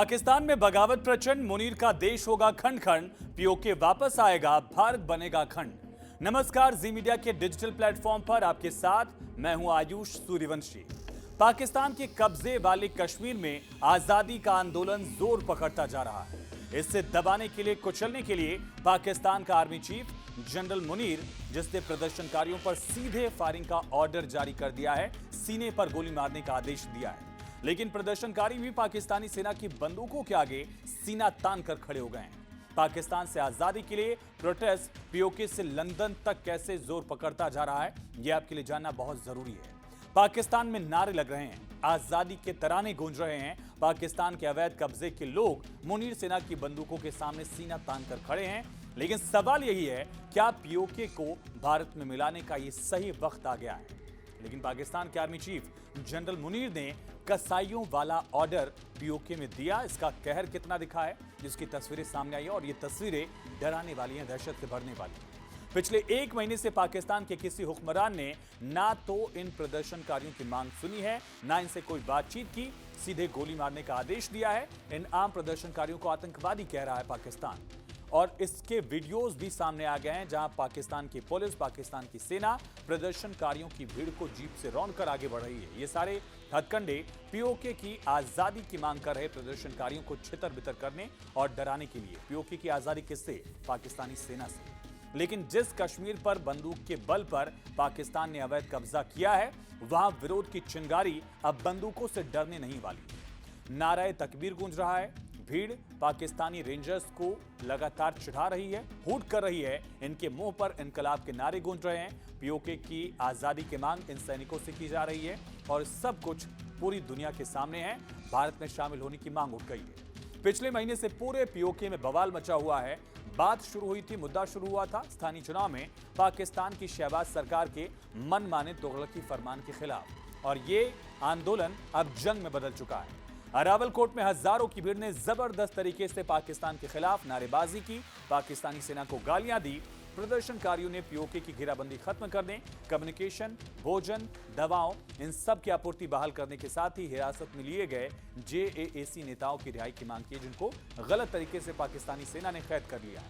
पाकिस्तान में बगावत प्रचंड, मुनीर का देश होगा खंड खंड, पीओके वापस आएगा, भारत बनेगा खंड। नमस्कार, जी मीडिया के डिजिटल प्लेटफॉर्म पर आपके साथ मैं हूं आयुष सूर्यवंशी। पाकिस्तान के कब्जे वाले कश्मीर में आजादी का आंदोलन जोर पकड़ता जा रहा है। इससे दबाने के लिए, कुचलने के लिए पाकिस्तान का आर्मी चीफ जनरल मुनीर, जिसने प्रदर्शनकारियों पर सीधे फायरिंग का ऑर्डर जारी कर दिया है, सीने पर गोली मारने का आदेश दिया है। लेकिन प्रदर्शनकारी भी पाकिस्तानी सेना की बंदूकों के आगे सीना तान कर खड़े हो गए हैं। पाकिस्तान से आजादी के लिए प्रोटेस्ट पीओके से लंदन तक कैसे जोर पकड़ता जा रहा है, यह आपके लिए जानना बहुत जरूरी है। पाकिस्तान में नारे लग रहे हैं, आजादी के तराने गूंज रहे हैं। पाकिस्तान के अवैध कब्जे के लोग मुनीर सेना की बंदूकों के सामने सीना तान कर खड़े हैं। लेकिन सवाल यही है, क्या पीओके को भारत में मिलाने का यह सही वक्त आ गया है? लेकिन पाकिस्तान के आर्मी चीफ जनरल मुनीर ने कसाईयों वाला ऑर्डर पीओके में दिया। इसका कहर कितना दिखा है, जिसकी तस्वीरें सामने आई है, और ये तस्वीरें डराने वाली हैं, दहशत से भरने वाली हैं। पिछले एक महीने से पाकिस्तान के किसी हुक्मरान ने ना तो इन प्रदर्शनकारियों की मांग सुनी है, ना इनसे कोई बातचीत की, सीधे गोली मारने का आदेश दिया है। इन आम प्रदर्शनकारियों को आतंकवादी कह रहा है पाकिस्तान, और इसके वीडियोस भी सामने आ गए हैं, जहां पाकिस्तान की पुलिस, पाकिस्तान की सेना प्रदर्शनकारियों की भीड़ को जीप से रौंदकर आगे बढ़ रही है। ये सारे हथकंडे पीओके की आजादी की मांग कर रहे प्रदर्शनकारियों को छितर-बितर करने और डराने के लिए। पीओके की आजादी किससे? पाकिस्तानी सेना से। लेकिन जिस कश्मीर पर बंदूक के बल पर पाकिस्तान ने अवैध कब्जा किया है, वहां विरोध की चिंगारी अब बंदूकों से डरने नहीं वाली। नारे तकबीर गूंज रहा है, भीड़ पाकिस्तानी रेंजर्स को लगातार चिढ़ा रही है, हूट कर रही है, इनके मुंह पर इनकलाब के नारे गूंज रहे हैं। पीओके की आजादी की मांग इन सैनिकों से की जा रही है, और सब कुछ पूरी दुनिया के सामने है। भारत में शामिल होने की मांग उठ गई है। पिछले महीने से पूरे पीओके में बवाल मचा हुआ है। बात शुरू हुई थी, मुद्दा शुरू हुआ था स्थानीय चुनाव में पाकिस्तान की शहबाज सरकार के मनमाने तुगलकी फरमान के खिलाफ, और ये आंदोलन अब जंग में बदल चुका है। अरावलकोट में हजारों की भीड़ ने जबरदस्त तरीके से पाकिस्तान के खिलाफ नारेबाजी की, पाकिस्तानी सेना को गालियां दी। प्रदर्शनकारियों ने पीओके की घेराबंदी खत्म करने, कम्युनिकेशन, भोजन, दवाओं, इन सब की आपूर्ति बहाल करने के साथ ही हिरासत में लिए गए जेएएसी नेताओं की रिहाई की मांग की, जिनको गलत तरीके से पाकिस्तानी सेना ने कैद कर लिया है।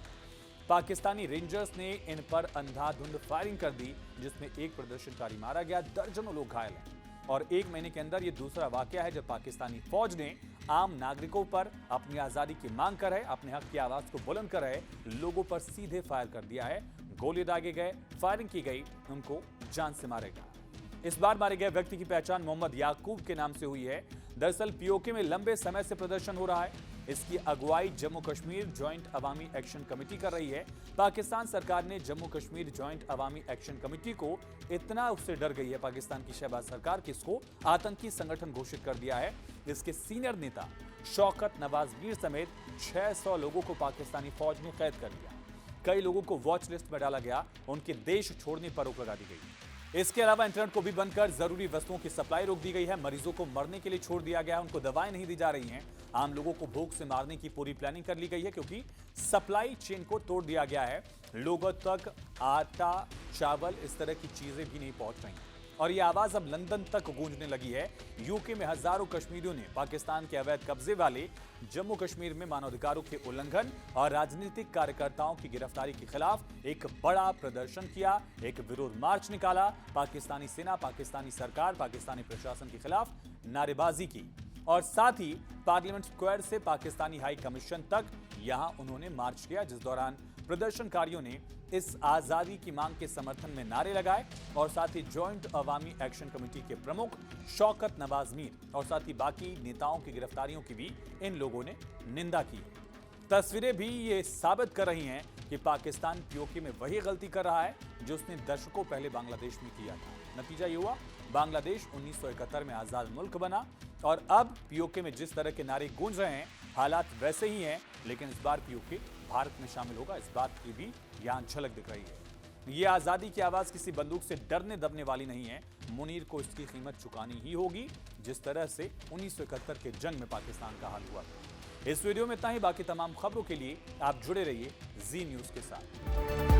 पाकिस्तानी रेंजर्स ने इन पर अंधाधुंध फायरिंग कर दी, जिसमें एक प्रदर्शनकारी मारा गया, दर्जनों लोग घायल हैं। और एक महीने के अंदर यह दूसरा वाकया है जब पाकिस्तानी फौज ने आम नागरिकों पर अपनी आजादी की मांग कर रहे, अपने हक की आवाज को बुलंद कर रहे लोगों पर सीधे फायर कर दिया है। गोली दागे गए, फायरिंग की गई, उनको जान से मारे गए। इस बार मारे गए व्यक्ति की पहचान मोहम्मद याकूब के नाम से हुई है। दरअसल पीओके में लंबे समय से प्रदर्शन हो रहा है। इसकी अगुवाई जम्मू कश्मीर जॉइंट अवामी एक्शन कमेटी कर रही है। पाकिस्तान सरकार ने जम्मू कश्मीर जॉइंट अवामी एक्शन कमेटी को, इतना उससे डर गई है पाकिस्तान की शहबाज सरकार कि इसको आतंकी संगठन घोषित कर दिया है। इसके सीनियर नेता शौकत नवाज मीर समेत 600 लोगों को पाकिस्तानी फौज ने कैद कर लिया। कई लोगों को वॉच लिस्ट में डाला गया, उनके देश छोड़ने पर रोक लगा दी गई। इसके अलावा इंटरनेट को भी बंद कर जरूरी वस्तुओं की सप्लाई रोक दी गई है। मरीजों को मरने के लिए छोड़ दिया गया है, उनको दवाएं नहीं दी जा रही हैं। आम लोगों को भूख से मारने की पूरी प्लानिंग कर ली गई है, क्योंकि सप्लाई चेन को तोड़ दिया गया है। लोगों तक आटा, चावल, इस तरह की चीजें भी नहीं पहुंच रही, और यह आवाज अब लंदन तक गूंजने लगी है। यूके में हजारों कश्मीरियों ने पाकिस्तान के अवैध कब्जे वाले जम्मू कश्मीर में मानवाधिकारों के उल्लंघन और राजनीतिक कार्यकर्ताओं की गिरफ्तारी के खिलाफ एक बड़ा प्रदर्शन किया, एक विरोध मार्च निकाला। पाकिस्तानी सेना, पाकिस्तानी सरकार, पाकिस्तानी प्रशासन के खिलाफ नारेबाजी की, और साथ ही पार्लियामेंट स्क्वायर से पाकिस्तानी हाई कमीशन तक यहां उन्होंने मार्च किया, जिस दौरान प्रदर्शनकारियों ने इस आजादी की मांग के समर्थन में नारे लगाए, और साथ ही जॉइंट अवामी एक्शन कमेटी के प्रमुख शौकत नवाज मीर और साथ ही बाकी नेताओं की गिरफ्तारियों की भी इन लोगों ने निंदा की। तस्वीरें भी ये साबित कर रही हैं कि पाकिस्तान पीओके में वही गलती कर रहा है जो उसने दशकों पहले बांग्लादेश में किया था। नतीजा ये हुआ, बांग्लादेश 1971 में आजाद मुल्क बना, और अब पीओके में जिस तरह के नारे गूंज रहे हैं, हालात वैसे ही हैं। लेकिन इस बार पीओके भारत में शामिल होगा, इस बात की भी यहां झलक दिख रही है। यह आजादी की आवाज किसी बंदूक से डरने दबने वाली नहीं है। मुनीर को इसकी कीमत चुकानी ही होगी, जिस तरह से 1971 के जंग में पाकिस्तान का हाल हुआ था। इस वीडियो में इतना ही। बाकी तमाम खबरों के लिए आप जुड़े रहिए जी न्यूज के साथ।